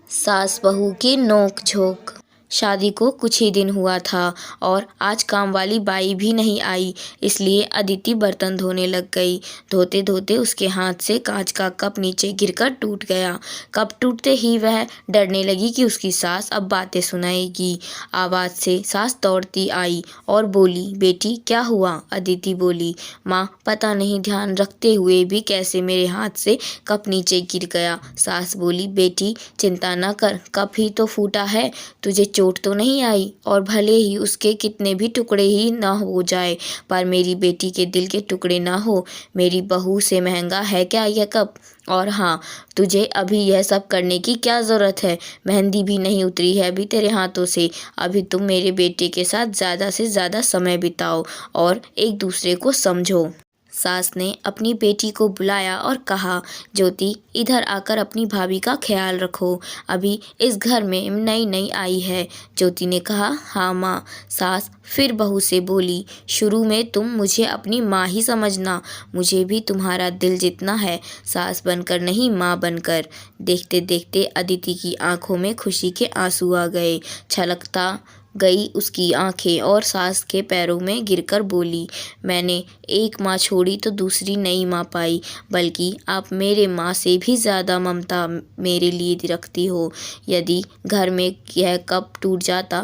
सास बहू की नोक झोंक। शादी को कुछ ही दिन हुआ था और आज काम वाली बाई भी नहीं आई, इसलिए अदिति बर्तन धोने लग गई। धोते धोते उसके हाथ से कांच का कप नीचे गिरकर टूट गया। कप टूटते ही वह डरने लगी कि उसकी सास अब बातें सुनाएगी। आवाज़ से सास दौड़ती आई और बोली, बेटी क्या हुआ? अदिति बोली, माँ पता नहीं ध्यान रखते हुए भी कैसे मेरे हाथ से कप नीचे गिर गया। सास बोली, बेटी चिंता न कर, कप ही तो फूटा है, तुझे चोट तो नहीं आई। और भले ही उसके कितने भी टुकड़े ही न हो जाए, पर मेरी बेटी के दिल के टुकड़े ना हो। मेरी बहू से महंगा है क्या यह कप? और हाँ, तुझे अभी यह सब करने की क्या ज़रूरत है? मेहंदी भी नहीं उतरी है अभी तेरे हाथों से। अभी तुम मेरे बेटे के साथ ज़्यादा से ज़्यादा समय बिताओ और एक दूसरे को समझो। सास ने अपनी बेटी को बुलाया और कहा, ज्योति इधर आकर अपनी भाभी का ख्याल रखो, अभी इस घर में नई नई आई है। ज्योति ने कहा, हाँ माँ। सास फिर बहू से बोली, शुरू में तुम मुझे अपनी माँ ही समझना, मुझे भी तुम्हारा दिल जितना है, सास बनकर नहीं माँ बनकर। देखते देखते अदिति की आंखों में खुशी के आंसू आ गए। छलकता गई उसकी आंखें और सास के पैरों में गिरकर बोली, मैंने एक माँ छोड़ी तो दूसरी नई माँ पाई, बल्कि आप मेरे माँ से भी ज़्यादा ममता मेरे लिए रखती हो। यदि घर में यह कप टूट जाता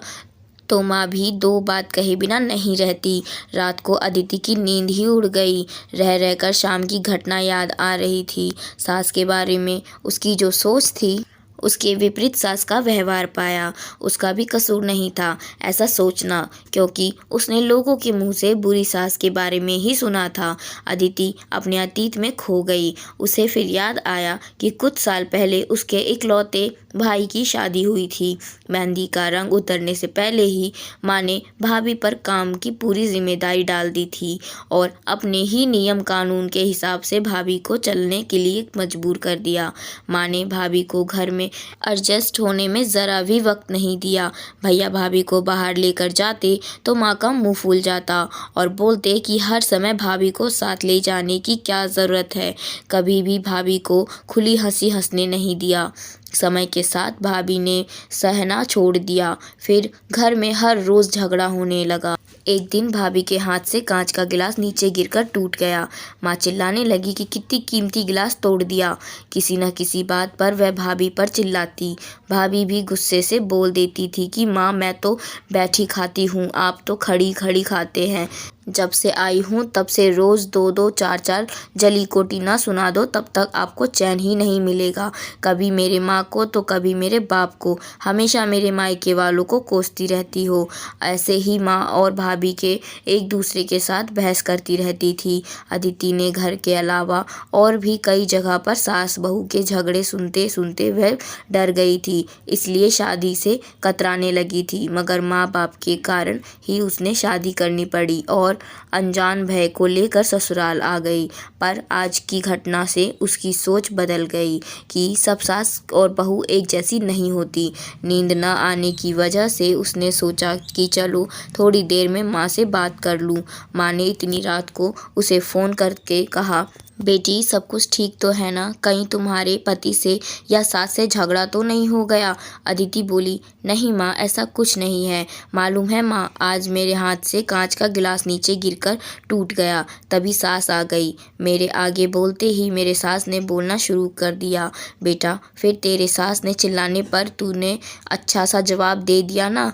तो माँ भी दो बात कहे बिना नहीं रहती। रात को अदिति की नींद ही उड़ गई। रह रहकर शाम की घटना याद आ रही थी। सास के बारे में उसकी जो सोच थी, उसके विपरीत सास का व्यवहार पाया। उसका भी कसूर नहीं था ऐसा सोचना, क्योंकि उसने लोगों के मुंह से बुरी सास के बारे में ही सुना था। अदिति अपने अतीत में खो गई। उसे फिर याद आया कि कुछ साल पहले उसके इकलौते भाई की शादी हुई थी। मेहंदी का रंग उतरने से पहले ही माँ ने भाभी पर काम की पूरी जिम्मेदारी डाल दी थी और अपने ही नियम कानून के हिसाब से भाभी को चलने के लिए मजबूर कर दिया। माँ ने भाभी को घर में एडजस्ट होने में ज़रा भी वक्त नहीं दिया। भैया भाभी को बाहर लेकर जाते तो माँ का मुंह फूल जाता और बोलते कि हर समय भाभी को साथ ले जाने की क्या ज़रूरत है। कभी भी भाभी को खुली हंसी हंसने नहीं दिया। समय के साथ भाभी ने सहना छोड़ दिया। फिर घर में हर रोज़ झगड़ा होने लगा। एक दिन भाभी के हाथ से कांच का गिलास नीचे गिरकर टूट गया। माँ चिल्लाने लगी कि कितनी कीमती गिलास तोड़ दिया। किसी न किसी बात पर वह भाभी पर चिल्लाती। भाभी भी गुस्से से बोल देती थी कि माँ मैं तो बैठी खाती हूँ, आप तो खड़ी खड़ी खाते हैं। जब से आई हूँ तब से रोज़ दो दो चार चार जली कोटी ना सुना दो तब तक आपको चैन ही नहीं मिलेगा। कभी मेरे माँ को तो कभी मेरे बाप को, हमेशा मेरे मायके वालों को कोसती रहती हो। ऐसे ही माँ और भाभी के एक दूसरे के साथ बहस करती रहती थी। अदिति ने घर के अलावा और भी कई जगह पर सास बहू के झगड़े सुनते सुनते वह डर गई थी, इसलिए शादी से कतराने लगी थी। मगर माँ बाप के कारण ही उसने शादी करनी पड़ी और अनजान भय को लेकर ससुराल आ गई। पर आज की घटना से उसकी सोच बदल गई कि सब सास और बहू एक जैसी नहीं होती। नींद न आने की वजह से उसने सोचा कि चलो थोड़ी देर में माँ से बात कर लूँ। माँ ने इतनी रात को उसे फ़ोन करके कहा, बेटी सब कुछ ठीक तो है ना? कहीं तुम्हारे पति से या सास से झगड़ा तो नहीं हो गया? अदिति बोली, नहीं माँ ऐसा कुछ नहीं है। मालूम है माँ, आज मेरे हाथ से कांच का गिलास नीचे गिरकर टूट गया, तभी सास आ गई। मेरे आगे बोलते ही मेरे सास ने बोलना शुरू कर दिया। बेटा फिर तेरे सास ने चिल्लाने पर तूने अच्छा सा जवाब दे दिया ना?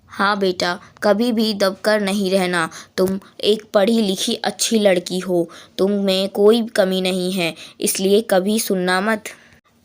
हाँ बेटा, कभी भी दबकर नहीं रहना। तुम एक पढ़ी लिखी अच्छी लड़की हो, तुम में कोई कमी नहीं है, इसलिए कभी सुनना मत।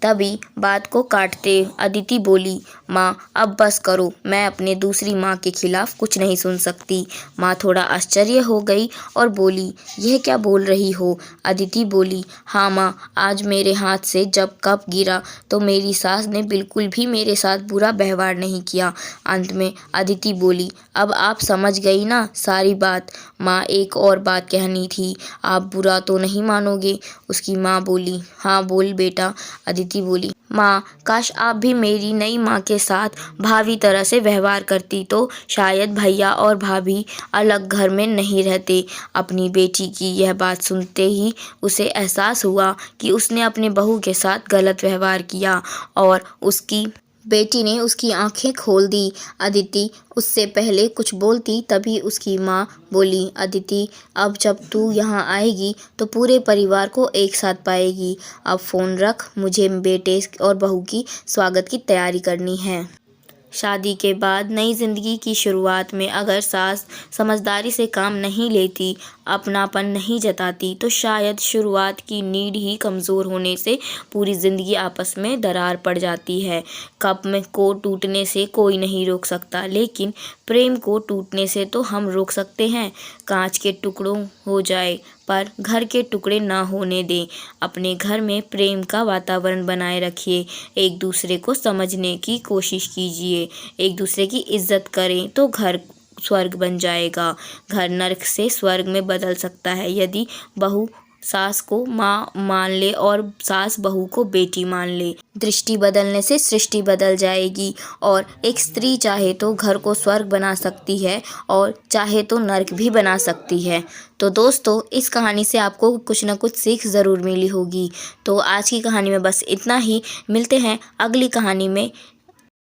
तभी बात को काटते अदिति बोली, माँ अब बस करो, मैं अपने दूसरी माँ के खिलाफ कुछ नहीं सुन सकती। माँ थोड़ा आश्चर्य हो गई और बोली, यह क्या बोल रही हो? अदिति बोली, हाँ माँ, आज मेरे हाथ से जब कप गिरा तो मेरी सास ने बिल्कुल भी मेरे साथ बुरा व्यवहार नहीं किया। अंत में अदिति बोली, अब आप समझ गई ना सारी बात? माँ एक और बात कहनी थी, आप बुरा तो नहीं मानोगे? उसकी माँ बोली, हाँ बोल बेटा। अदिति अदिति बोली, माँ, काश आप भी मेरी नई माँ के साथ भावी तरह से व्यवहार करती तो शायद भैया और भाभी अलग घर में नहीं रहते। अपनी बेटी की यह बात सुनते ही उसे एहसास हुआ कि उसने अपने बहू के साथ गलत व्यवहार किया और उसकी बेटी ने उसकी आंखें खोल दी। अदिति उससे पहले कुछ बोलती तभी उसकी माँ बोली, अदिति, अब जब तू यहाँ आएगी तो पूरे परिवार को एक साथ पाएगी। अब फ़ोन रख, मुझे बेटे और बहू की स्वागत की तैयारी करनी है। शादी के बाद नई ज़िंदगी की शुरुआत में अगर सास समझदारी से काम नहीं लेती, अपनापन नहीं जताती, तो शायद शुरुआत की नींव ही कमज़ोर होने से पूरी ज़िंदगी आपस में दरार पड़ जाती है। कप में को टूटने से कोई नहीं रोक सकता, लेकिन प्रेम को टूटने से तो हम रोक सकते हैं। कांच के टुकड़ों हो जाए पर घर के टुकड़े ना होने दें। अपने घर में प्रेम का वातावरण बनाए रखिए। एक दूसरे को समझने की कोशिश कीजिए। एक दूसरे की इज्जत करें तो घर स्वर्ग बन जाएगा। घर नर्क से स्वर्ग में बदल सकता है यदि बहू सास को माँ मान ले और सास बहू को बेटी मान ले। दृष्टि बदलने से सृष्टि बदल जाएगी और एक स्त्री चाहे तो घर को स्वर्ग बना सकती है और चाहे तो नर्क भी बना सकती है। तो दोस्तों, इस कहानी से आपको कुछ ना कुछ सीख ज़रूर मिली होगी। तो आज की कहानी में बस इतना ही। मिलते हैं अगली कहानी में